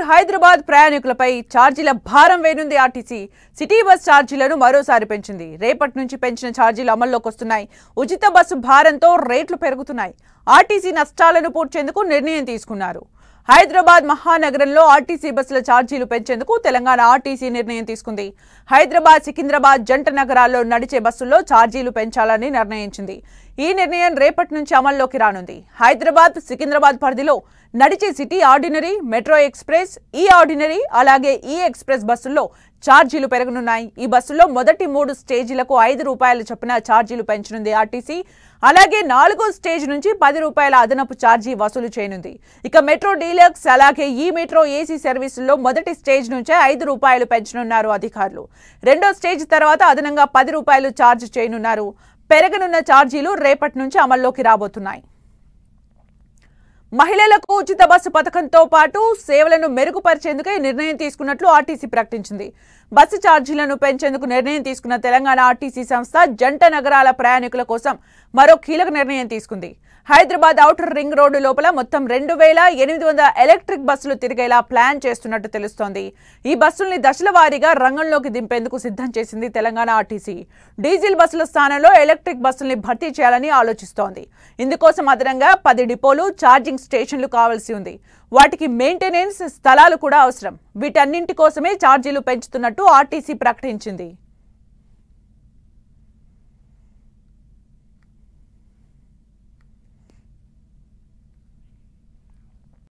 హైదరాబాద్ ప్రయాణికులపై ఛార్జీల భారం వేయనుంది RTC. City bus ఛార్జీలను మరోసారి పెంచింది. రేపటి నుంచి పెంచిన ఛార్జీలు అమల్లోకి వస్తున్నాయి. ఉచిత బస్సు భారంతో రేట్లు పెరుగుతున్నాయి. ఆర్టీసీ నష్టాలను పూడ్చేందుకు నిర్ణయం తీసుకున్నారు. హైదరాబాద్ మహానగరంలో ఆర్టీసీ బస్సుల ఛార్జీలు పెంచేందుకు తెలంగాణ ఆర్టీసీ నిర్ణయం తీసుకుంది. హైదరాబాద్, సికింద్రాబాద్ జంట నగరాల్లో నడిచే బస్సుల్లో ఛార్జీలు పెంచాలని నిర్ణయించింది. ఈ నిర్ణయం రేపటి నుంచి అమల్లోకి రానుంది. హైదరాబాద్, సికింద్రాబాద్ పరిధిలో నడిచే సిటీ ఆర్డినరీ, మెట్రో ఎక్స్ప్రెస్, ఈ ఆర్డినరీ అలాగే ఈ ఎక్స్ప్రెస్ బస్సుల్లో ఛార్జీలు పెరగనున్నాయి. ఈ బస్సుల్లో మొదటి 3 స్టేజీలకు ₹5 చొప్పున ఛార్జీలు పెంచనుంది ఆర్టీసీ. అలాగే 4వ స్టేజ్ నుంచి ₹10 అదనపు ఛార్జీ వసూలు చేయనుంది. ఇక మెట్రో డీలక్స్ అలాగే ఈ మెట్రో ఏసీ సర్వీసుల్లో మొదటి స్టేజ్ నుంచే ₹5 పెంచనున్నారు అధికారులు. రెండో స్టేజ్ తర్వాత అదనంగా ₹10 ఛార్జ్ చేయనున్నారు. పెరగనున్న ఛార్జీలు రేపటి నుంచి అమల్లోకి రాబోతున్నాయి. మహిళలకు ఉచిత బస్సు పథకంతో పాటు సేవలను మెరుగుపరిచేందుకు ఈ నిర్ణయం తీసుకున్నట్లు ఆర్టీసీ ప్రకటించింది. బస్సు ఛార్జీలను పెంచేందుకు నిర్ణయం తీసుకున్న తెలంగాణ ఆర్టీసీ సంస్థ జంట నగరాల ప్రయాణికుల కోసం మరో కీలక నిర్ణయం తీసుకుంది. హైదరాబాద్ ఔటర్ రింగ్ రోడ్డు లోపల మొత్తం 2800 ఎలక్ట్రిక్ బస్సులు తిరిగేలా ప్లాన్ చేస్తున్నట్టు తెలుస్తోంది. ఈ బస్సుల్ని దశల వారీగా రంగంలోకి దింపేందుకు సిద్ధం చేసింది తెలంగాణ ఆర్టీసీ. డీజిల్ బస్సుల స్థానంలో ఎలక్ట్రిక్ బస్సుల్ని భర్తీ చేయాలని ఆలోచిస్తోంది. ఇందుకోసం అదనంగా 10 డిపోలు, ఛార్జింగ్ స్టేషన్లు కావాల్సి ఉంది. వాటికి మెయింటెనెన్స్ స్థలాలు కూడా అవసరం. వీటన్నింటి కోసమే ఛార్జీలు పెంచుతున్నట్టు ఆర్టీసీ ప్రకటించింది.